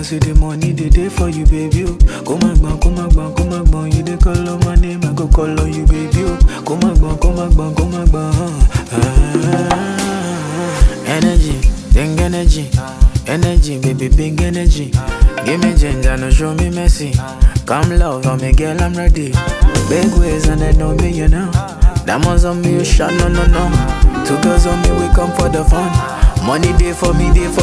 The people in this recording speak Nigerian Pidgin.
see the money they day for you, baby. Oh. Come on, bang, come on, bang, come on, bang. You dey call on my name, I go call on you, baby. Oh. Come on, bang, come on, bang, come on, bang. Energy, big energy, energy, baby, big energy. Give me ginger, no show me mercy. Come love on me, girl, I'm ready. Big ways and they know me, you know. Diamonds on me, you shot, no, no, no. Two girls on me, we come for the fun. Money day for me, day for